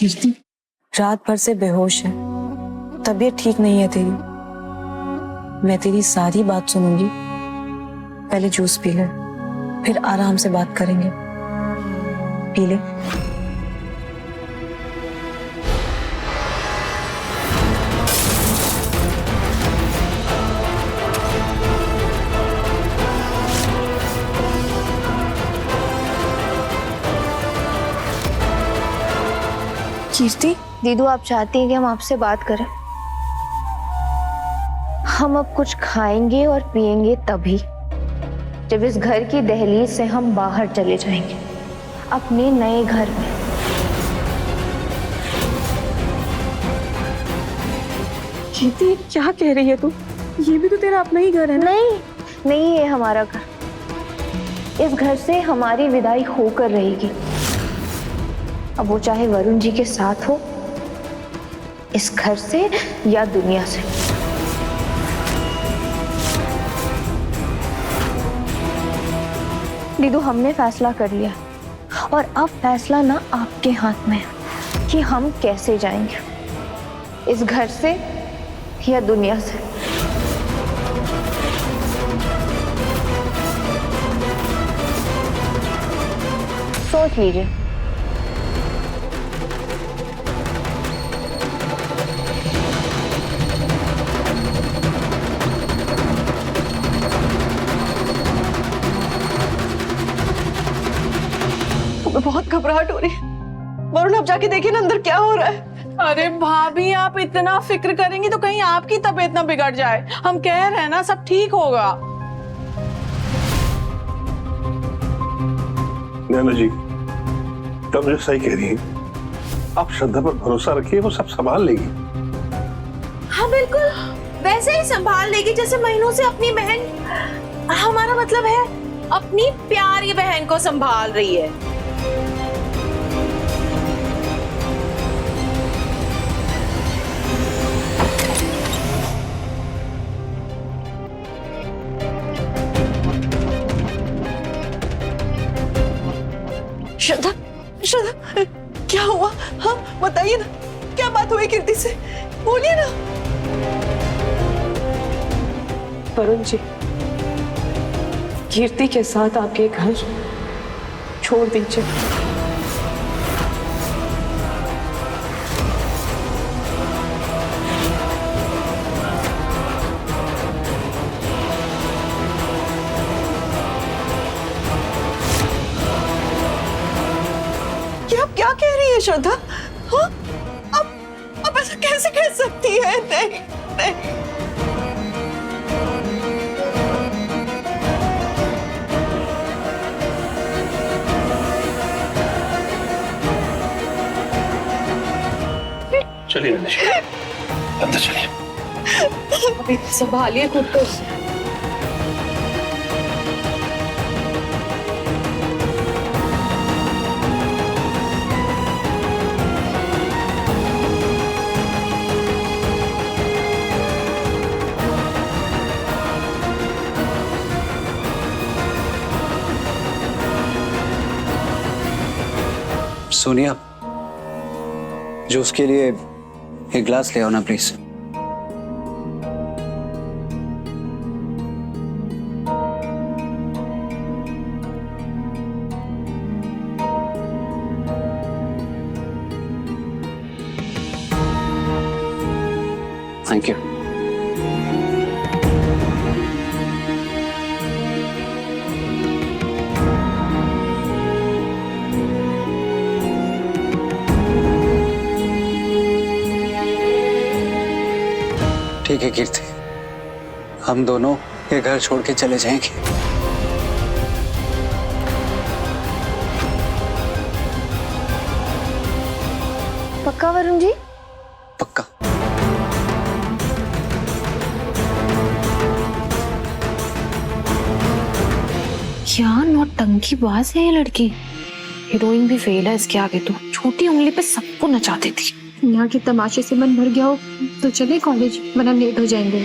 कीर्ति, रात भर से बेहोश है, तबीयत ठीक नहीं है तेरी। मैं तेरी सारी बात सुनूंगी। पहले जूस पी ले, फिर आराम से बात करेंगे। पी ले। कीर्ति, दीदू आप चाहती हैं कि हम आपसे बात करें? हम अब कुछ खाएंगे और पिएंगे तभी जब इस घर की दहलीज से हम बाहर चले जाएंगे अपने नए घर में। कीर्ति क्या कह रही है तू? ये भी तो तेरा अपना ही घर है ना? नहीं, नहीं ये हमारा घर। इस घर से हमारी विदाई होकर रहेगी। अब वो चाहे वरुण जी के साथ हो, इस घर से या दुनिया से। दीदू हमने फैसला कर लिया और अब फैसला ना आपके हाथ में है कि हम कैसे जाएंगे इस घर से या दुनिया से। सोच लीजिए। बहुत घबराहट हो रही है। वरुण आप जाके देखिए ना अंदर क्या हो रहा है। अरे भाभी, आप इतना फिक्र करेंगी तो कहीं आपकी तबीयत ना बिगड़ जाए। हम कह रहे हैं ना, सब ठीक होगा। नैना जी, तब जो सही कह रही है, आप श्रद्धा पर भरोसा रखिए, वो सब संभाल लेगी। हाँ बिल्कुल, वैसे ही संभाल लेगी जैसे महीनों से अपनी बहन, हमारा मतलब है अपनी प्यारी बहन को संभाल रही है। श्रद्धा, श्रद्धा क्या हुआ? हाँ बताइए ना, क्या बात हुई कीर्ति से? बोलिए ना। वरुण जी, कीर्ति के साथ आपके घर छोड़ दीजिए। ये आप क्या कह रही है श्रद्धा? हाँ अब ऐसा कैसे कह सकती है? नहीं नहीं। चलिए नैना जी, अंदर चलिए। अभी संभालिए खुद को। सोनिया, जूस के लिए एक ग्लास ले आओ ना प्लीज। Thank you. ठीक है कीर्ति, हम दोनों ये घर छोड़ के चले जाएंगे। पक्का वरुण जी? पक्का। क्या नौटंकी बाज है ये लड़की। हीरोइन भी फेल है इसके आगे तो। छोटी उंगली पे सबको नचा देती। यहाँ के तमाशे से मन भर गया हो तो चले कॉलेज, वरना लेट हो जाएंगे।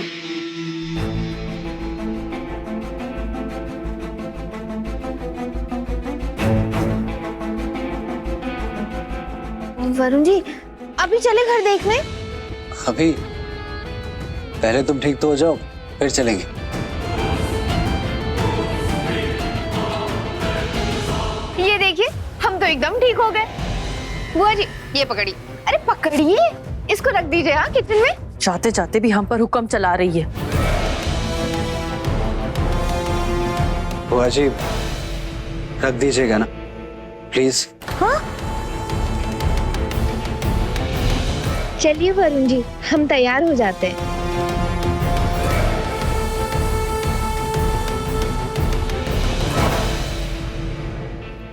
वरुण जी अभी चले घर देखने? अभी पहले तुम ठीक तो हो जाओ, फिर चलेंगे। ये देखिए हम तो एकदम ठीक हो गए। बुआ जी ये पकड़ी, अरे पकड़िए, इसको रख दीजिए हाँ किचन में। जाते जाते भी हम पर हुक्म चला रही है। बुआ जी रख दीजिएगा ना प्लीज। चलिए वरुण जी हम तैयार हो जाते हैं।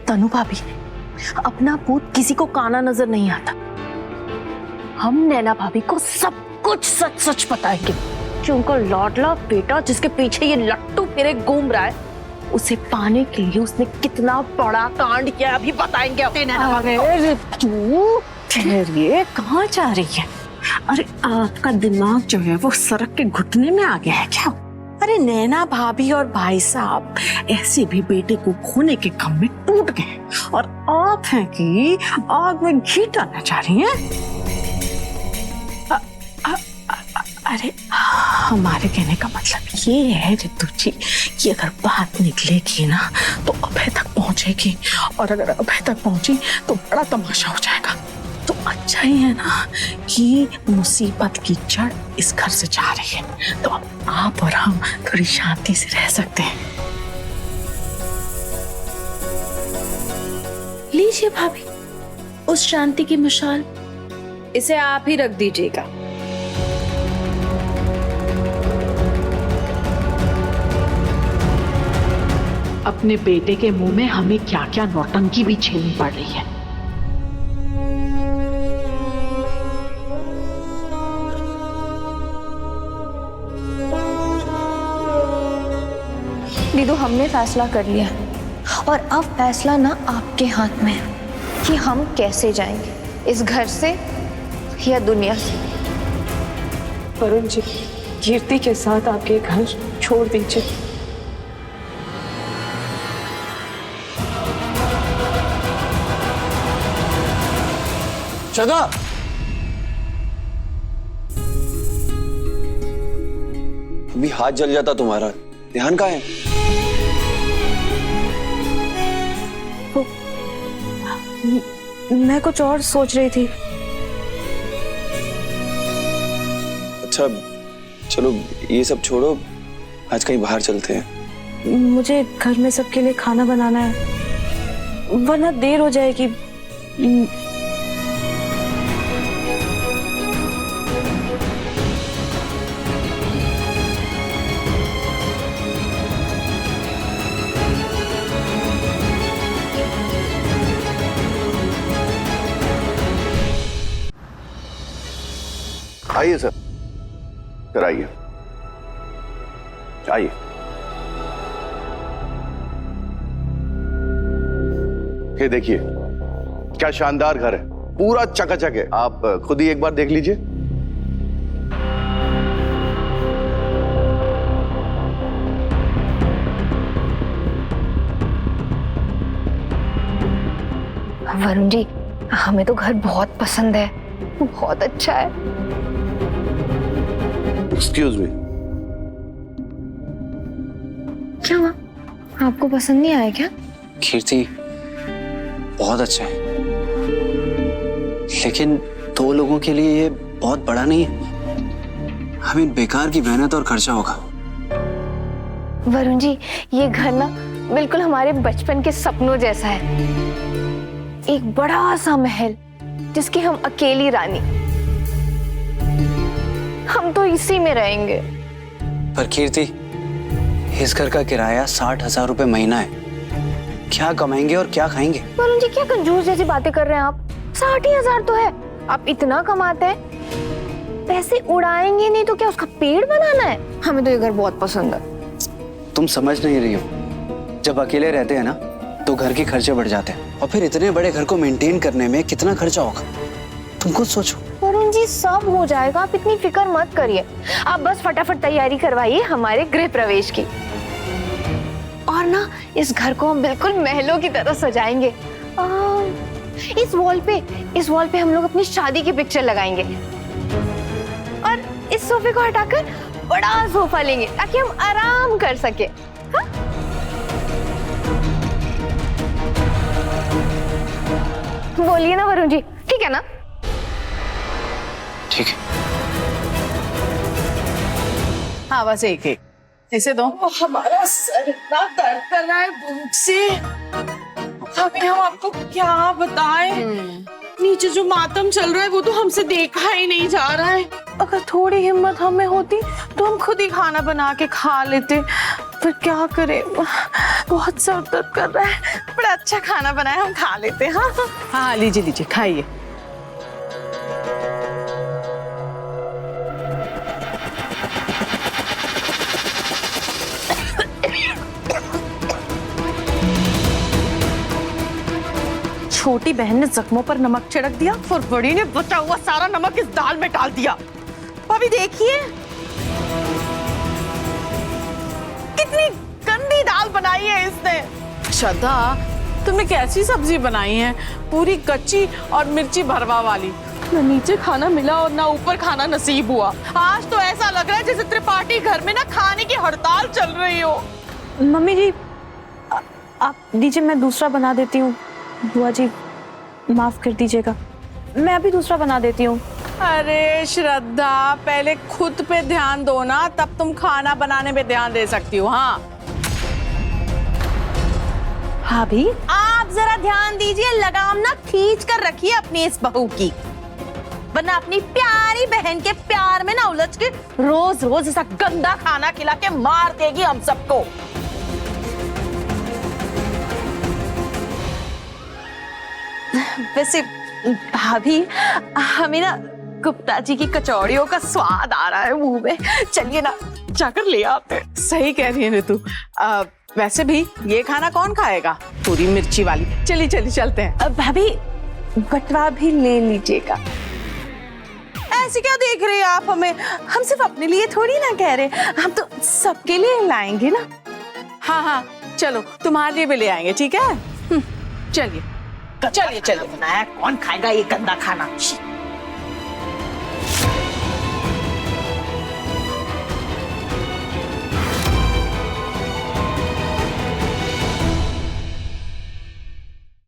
तनु भाभी, अपना पूत किसी को काना नजर नहीं आता। हम नैना भाभी को सब कुछ सच सच बताएंगे कि उनका लाडला बेटा जिसके पीछे ये लट्टू फिरे घूम रहा है, उसे पाने के लिए उसने कितना बड़ा कांड किया अभी बताएंगे। अरे तू ठहरिए, कहाँ जा रही है? अरे आपका दिमाग जो है वो सड़क के घुटने में आ गया है क्या? अरे नैना भाभी और भाई साहब ऐसे भी बेटे को खोने के गम में टूट गए और आप हैं कि आग में घी डालना चाह रही हैं? अरे हमारे कहने का मतलब ये है रितु जी कि अगर बात निकलेगी ना तो अभय तक पहुंचेगी, और अगर अभय तक पहुंची तो बड़ा तमाशा हो जाएगा। तो अच्छा ही है ना कि मुसीबत की जड़ इस घर से जा रही है, तो अब आप और हम थोड़ी शांति से रह सकते हैं। लीजिए भाभी उस शांति की मशाल, इसे आप ही रख दीजिएगा। अपने बेटे के मुंह में हमें क्या क्या नौटंकी भी झेलनी पड़ रही है। दीदू हमने फैसला कर लिया और अब फैसला ना आपके हाथ में है कि हम कैसे जाएंगे इस घर से या दुनिया से। वरुण जी कीर्ति के साथ आपके घर छोड़ दीजिए। श्रद्धा, अभी हाथ जल जाता तुम्हारा, ध्यान कहाँ है? मैं कुछ और सोच रही थी। अच्छा चलो ये सब छोड़ो, आज कहीं बाहर चलते हैं। मुझे घर में सबके लिए खाना बनाना है, वरना देर हो जाएगी। आइए सर, आइए आइए। ये देखिए क्या शानदार घर है, पूरा चकाचक है। आप खुद ही एक बार देख लीजिए। वरुण जी हमें तो घर बहुत पसंद है, बहुत अच्छा है। एक्सक्यूज मी, क्या हुआ, आपको पसंद नहीं आया क्या? कीर्ति बहुत अच्छा है, लेकिन 2 लोगों के लिए ये बहुत बड़ा नहीं है। हमें बेकार की मेहनत और खर्चा होगा। वरुण जी ये घर ना बिल्कुल हमारे बचपन के सपनों जैसा है। एक बड़ा सा महल जिसकी हम अकेली रानी, हम तो इसी में रहेंगे। पर कीर्ति इस घर का किराया 60,000 रुपए महीना है, क्या कमाएंगे और क्या खाएंगे? वरुण जी क्या कंजूस जैसी बातें कर रहे हैं आप? 60,000 तो है, आप इतना कमाते हैं, पैसे उड़ाएंगे नहीं तो क्या उसका पेड़ बनाना है? हमें तो ये घर बहुत पसंद है। तुम समझ नहीं रही हो, जब अकेले रहते हैं ना तो घर के खर्चे बढ़ जाते हैं, और फिर इतने बड़े घर को मेंटेन करने में कितना खर्चा होगा, तुम खुद सोचो। वरुण जी सब हो जाएगा, आप इतनी फिक्र मत करिए। आप बस फटाफट तैयारी करवाइए हमारे गृह प्रवेश की, और ना इस घर को हम बिल्कुल महलों की तरह सजाएंगे। इस वॉल पे हम लोग अपनी शादी की पिक्चर लगाएंगे और इस सोफे को हटाकर बड़ा सोफा लेंगे ताकि हम आराम कर सके। हाँ? बोलिए ना वरुण जी, ठीक है ना? ठीक है। हाँ बस एक इसे दो। हमारा सर इतना दर्द कर रहा है भूख से, अभी हम आपको क्या बताएं। नीचे जो मातम चल रहा है वो तो हमसे देखा ही नहीं जा रहा है। अगर थोड़ी हिम्मत हमें होती तो हम खुद ही खाना बना के खा लेते, पर क्या करें, बहुत सर दर्द कर रहा है। बड़ा अच्छा खाना बनाया, हम खा लेते हैं। हाँ हाँ लीजिए लीजिए खाइए। छोटी बहन ने जख्मों पर नमक छिड़क दिया और बड़ी ने बचा हुआ सारा नमक इस दाल में डाल दिया। अभी देखिए कितनी गंदी दाल बनाई है इसने। श्रद्धा, तुमने कैसी सब्जी बनाई है, पूरी कच्ची और मिर्ची भरवा वाली। ना नीचे खाना मिला और ना ऊपर खाना नसीब हुआ। आज तो ऐसा लग रहा है जैसे त्रिपाठी घर में ना खाने की हड़ताल चल रही हो। मम्मी जी आप दीजिए, मैं दूसरा बना देती हूँ। बुआ जी माफ कर दीजिएगा, मैं अभी दूसरा बना देती हूँ। अरे श्रद्धा, पहले खुद पे ध्यान दो ना, तब तुम खाना बनाने पे ध्यान दे सकती हो। हाँ भाभी आप जरा ध्यान दीजिए, लगाम ना खींच कर रखिए अपनी इस बहू की, वरना अपनी प्यारी बहन के प्यार में ना उलझ के रोज रोज ऐसा गंदा खाना खिला के मार देगी हम सबको। वैसे भाभी हमें ना गुप्ता जी की कचौड़ियों का स्वाद आ रहा है मुंह में, चलिए ना जाकर ले आते। सही कह रही है ऋतु। वैसे भी ये खाना कौन खाएगा, पूरी मिर्ची वाली। चलिए चलिए चलते हैं। भाभी बटवा भी ले लीजिएगा। ऐसे क्या देख रहे हैं आप हमें, हम सिर्फ अपने लिए थोड़ी ना कह रहे, हम तो सबके लिए लाएंगे ना। हाँ हाँ चलो, तुम्हारे लिए भी ले आएंगे, ठीक है। चलिए चलिए चलिए। बनाया कौन खाएगा ये गंदा खाना।